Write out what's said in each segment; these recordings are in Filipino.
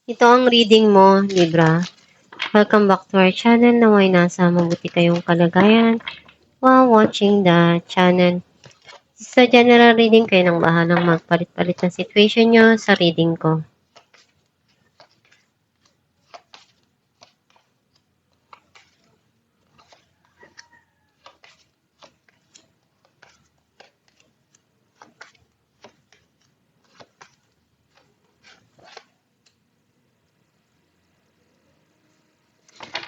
Ito ang reading mo, Libra. Welcome back to our channel. Naway nasa mabuti kayong kalagayan while watching the channel. Sa general reading, kayo nang bahalang magpalit-palit ng situation nyo sa reading ko.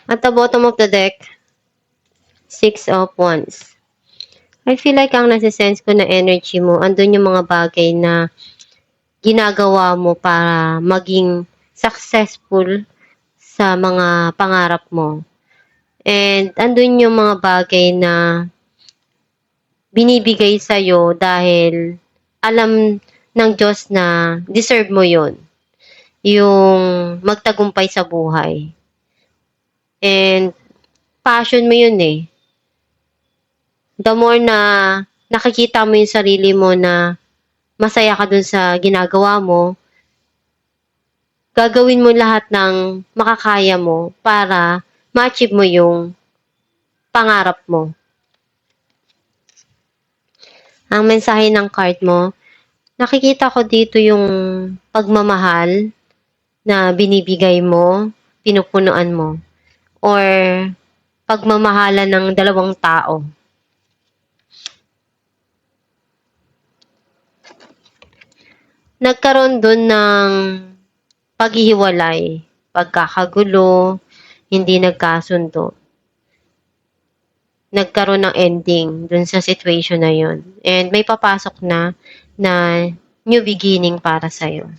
At the bottom of the deck, Six of Wands. I feel like ang nasisense ko na energy mo, andun yung mga bagay na ginagawa mo para maging successful sa mga pangarap mo. And andun yung mga bagay na binibigay sa'yo dahil alam ng Diyos na deserve mo yon, yung magtagumpay sa buhay. And passion mo yun eh. The more na nakikita mo yung sarili mo na masaya ka dun sa ginagawa mo, gagawin mo lahat ng makakaya mo para ma-achieve mo yung pangarap mo. Ang mensahe ng card mo, nakikita ko dito yung pagmamahal na binibigay mo, pinupunuan mo, or pagmamahalan ng dalawang tao. Nagkaroon dun ng paghihiwalay, pagkakagulo, hindi nagkasundo. Nagkaroon ng ending dun sa situation na yun. And may papasok na new beginning para sa'yo.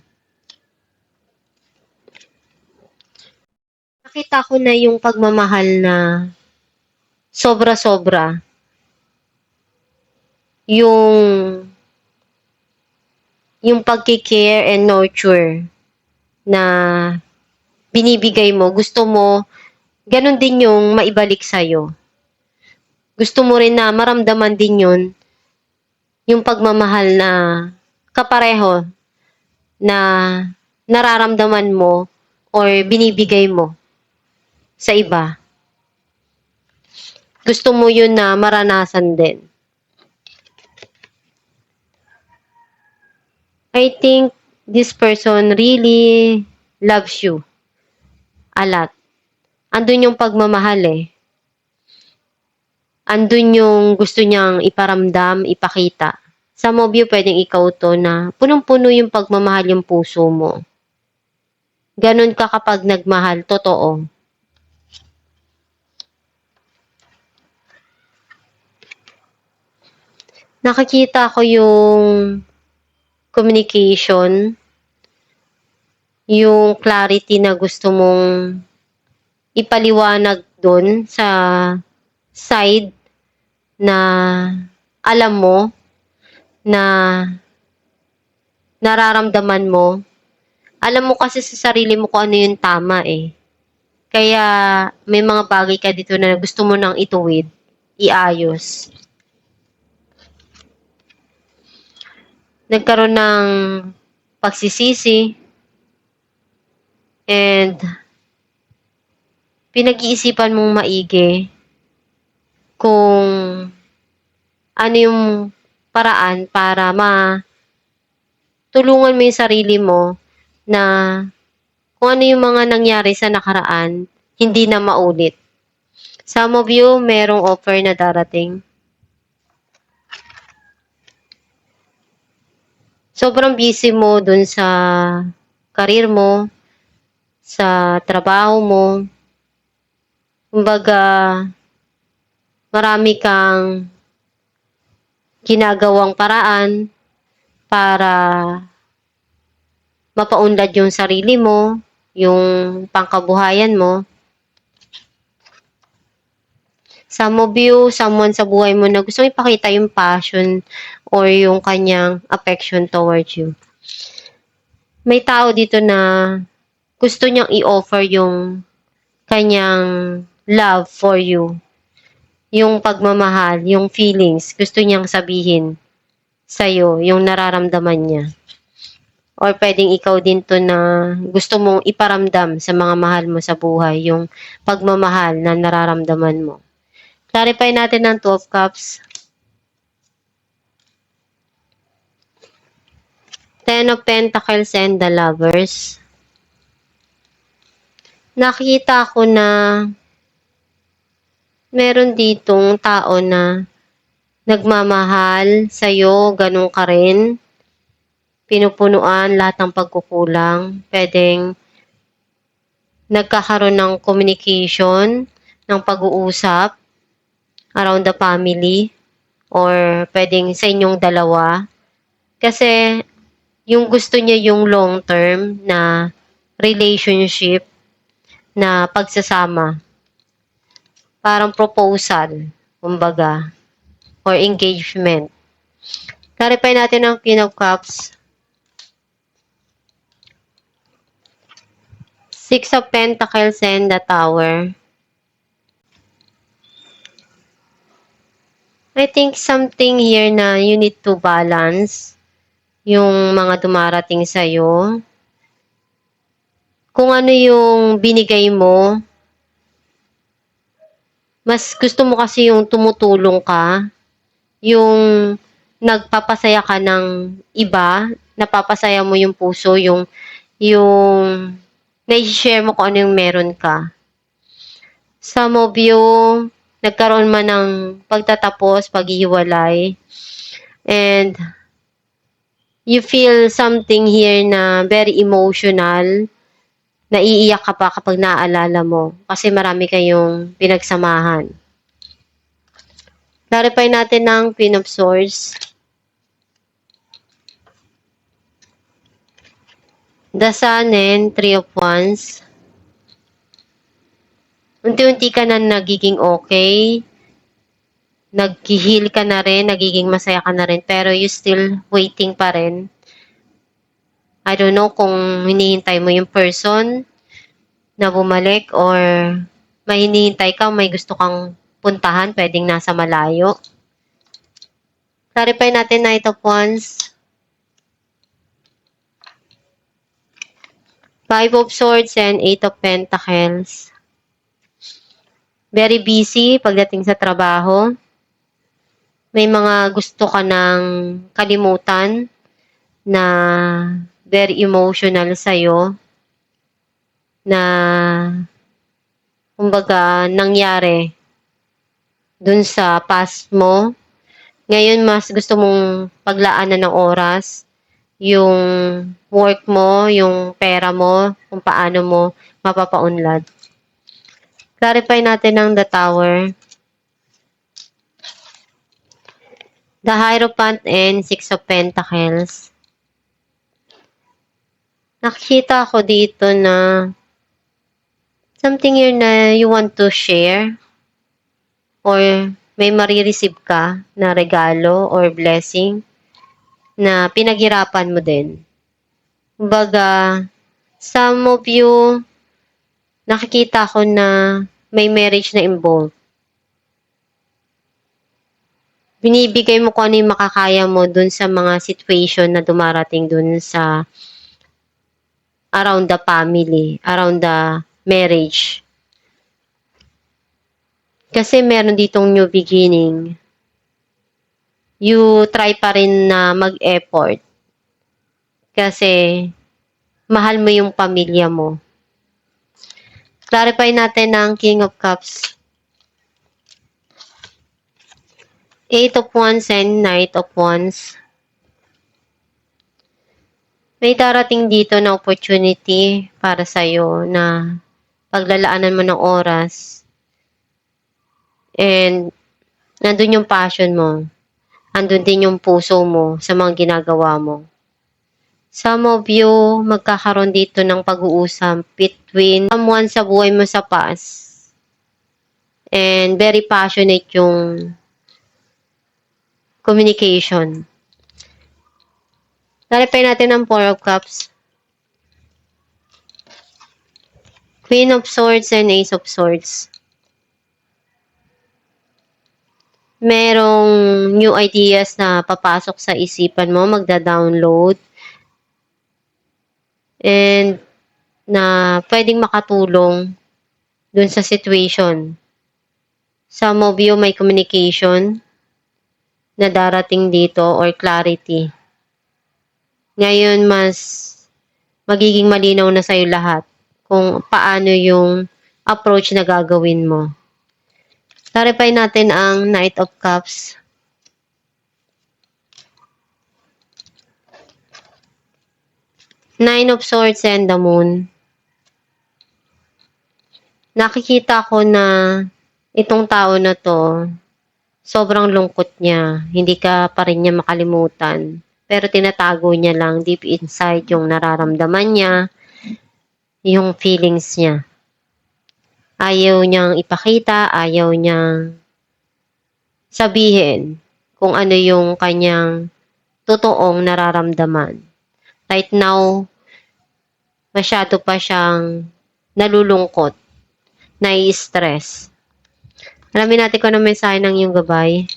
Nakita ko na yung pagmamahal na sobra-sobra. Yung pagkikare and nurture na binibigay mo, gusto mo, ganun din yung maibalik sa'yo. Gusto mo rin na maramdaman din yun, yung pagmamahal na kapareho na nararamdaman mo or binibigay mo sa iba. Gusto mo yun na maranasan din. I think this person really loves you a lot. Andun yung pagmamahal eh. Andun yung gusto niyang iparamdam, ipakita. Some of you, pwedeng ikaw to na punong-puno yung pagmamahal yung puso mo. Ganun ka kapag nagmahal, totoo. Nakikita ko yung communication, yung clarity na gusto mong ipaliwanag dun sa side na alam mo na nararamdaman mo. Alam mo kasi sa sarili mo kung ano yung tama eh. Kaya may mga bagay ka dito na gusto mo nang ituwid, iayos. Nagkaroon ng pagsisisi and pinag-iisipan mong maigi kung ano yung paraan para tulungan mo yung sarili mo na kung ano yung mga nangyari sa nakaraan, hindi na maulit. Some of you, merong offer na darating. Sobrang busy mo dun sa career mo, sa trabaho mo. Kumbaga, marami kang ginagawang paraan para mapaunlad yung sarili mo, yung pangkabuhayan mo. Some of you, someone sa buhay mo na gusto ipakita yung passion or yung kanyang affection towards you. May tao dito na gusto niyang i-offer yung kanyang love for you. Yung pagmamahal, yung feelings, gusto niyang sabihin sa'yo, yung nararamdaman niya. Or pwedeng ikaw din to na gusto mong iparamdam sa mga mahal mo sa buhay, yung pagmamahal na nararamdaman mo. Clarify natin ng 2 of Cups. 10 of Pentacles and the Lovers. Nakita ko na meron ditong tao na nagmamahal sa'yo, ganun ka rin. Pinupunuan lahat ng pagkukulang. Pwedeng nagkakaroon ng communication, ng pag-uusap around the family, or pwedeng sa inyong dalawa. Kasi yung gusto niya yung long-term na relationship, na pagsasama. Parang proposal, kumbaga, or engagement. Clarify natin ang Queen of Cups. 6 of Pentacles and the Tower. I think something here na you need to balance yung mga dumarating sa'yo. Kung ano yung binigay mo, mas gusto mo kasi yung tumutulong ka, yung nagpapasaya ka ng iba, napapasaya mo yung puso, yung nai-share mo kung ano yung meron ka. Some of you, nagkaroon man ng pagtatapos, paghihiwalay, and you feel something here na very emotional. Naiiyak ka pa kapag naaalala mo kasi marami kayong pinagsamahan. Clarify natin ng Queen of Swords. The Sun and 3 of Wands. Unti-unti ka na nagiging okay. Nag-heal ka na rin, nagiging masaya ka na rin, pero you still waiting pa rin. I don't know kung hinihintay mo yung person na bumalik or may hinihintay ka, may gusto kang puntahan, pwedeng nasa malayo. Clarify natin Knight of Wands. 5 of Swords and 8 of Pentacles. Very busy pagdating sa trabaho. May mga gusto ka ng kalimutan na very emotional sa'yo, na kumbaga nangyari dun sa past mo. Ngayon mas gusto mong paglaanan ng oras yung work mo, yung pera mo, kung paano mo mapapaunlad. Clarify natin ang the Tower. The Hierophant and 6 of Pentacles. Nakita ko dito na something here na you want to share or may marireceive ka na regalo or blessing na pinaghirapan mo din. Kumbaga, some of you, nakikita ko na may marriage na involved. Binibigay mo kung ano yung makakaya mo dun sa mga situation na dumarating dun sa around the family, around the marriage. Kasi meron ditong new beginning. You try pa rin na mag-effort. Kasi mahal mo yung pamilya mo. Clarify natin ang King of Cups. 8 of Wands and Knight of Wands. May darating dito na opportunity para sa'yo na paglalaanan mo ng oras. And nandun yung passion mo. Andun din yung puso mo sa mga ginagawa mo. Some of you, magkakaroon dito ng pag-uusap between someone sa buhay mo sa past. And very passionate yung communication. Clarify natin ang 4 of Cups. Queen of Swords and Ace of Swords. Merong new ideas na papasok sa isipan mo, magda-download. and na pwedeng makatulong dun sa situation. Some of you may communication na darating dito or clarity. Ngayon, mas magiging malinaw na sa'yo lahat kung paano yung approach na gagawin mo. Clarify natin ang Knight of Cups. Nine of Swords and the Moon. Nakikita ko na itong tao na to, sobrang lungkot niya. Hindi ka pa rin niya makalimutan. Pero tinatago niya lang deep inside yung nararamdaman niya, yung feelings niya. Ayaw niyang ipakita, ayaw niyang sabihin kung ano yung kanyang totoong nararamdaman. Right now, masyado pa siyang nalulungkot, nai-stress. Alamin natin kung ano mensahe ng iyong gabay.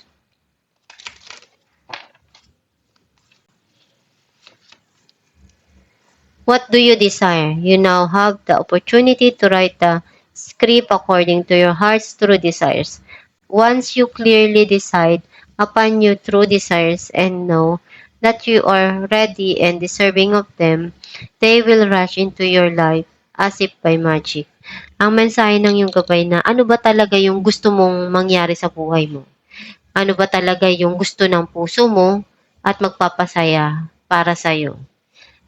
What do you desire? You now have the opportunity to write the script according to your heart's true desires. Once you clearly decide upon your true desires and know that you are ready and deserving of them, they will rush into your life as if by magic. Ang mensahe ng iyong gabay na ano ba talaga yung gusto mong mangyari sa buhay mo? Ano ba talaga yung gusto ng puso mo at magpapasaya para sa'yo?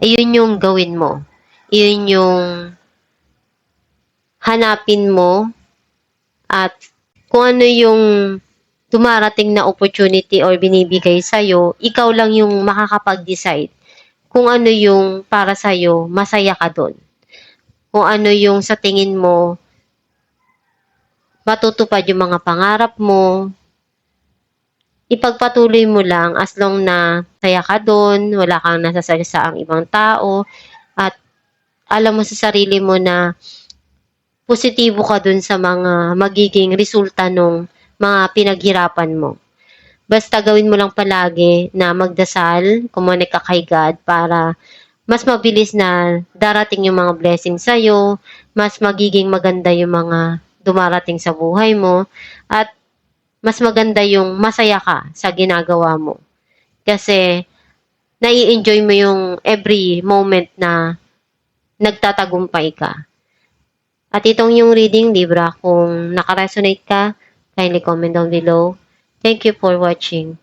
Ayun yung gawin mo. Ayun yung hanapin mo at kung ano yung dumarating na opportunity or binibigay sa'yo, ikaw lang yung makakapag-decide kung ano yung para sa'yo, masaya ka doon. Kung ano yung sa tingin mo, matutupad yung mga pangarap mo, ipagpatuloy mo lang as long na saya ka doon, wala kang nasasalsaang ibang tao, at alam mo sa sarili mo na positibo ka dun sa mga magiging resulta nung mga pinaghirapan mo. Basta gawin mo lang palagi na magdasal, kumunik ka kay God para mas mabilis na darating yung mga blessings sa'yo, mas magiging maganda yung mga dumarating sa buhay mo, at mas maganda yung masaya ka sa ginagawa mo. Kasi nai-enjoy mo yung every moment na nagtatagumpay ka. At itong yung reading, Libra, kung nakaresonate ka, kindly comment down below. Thank you for watching.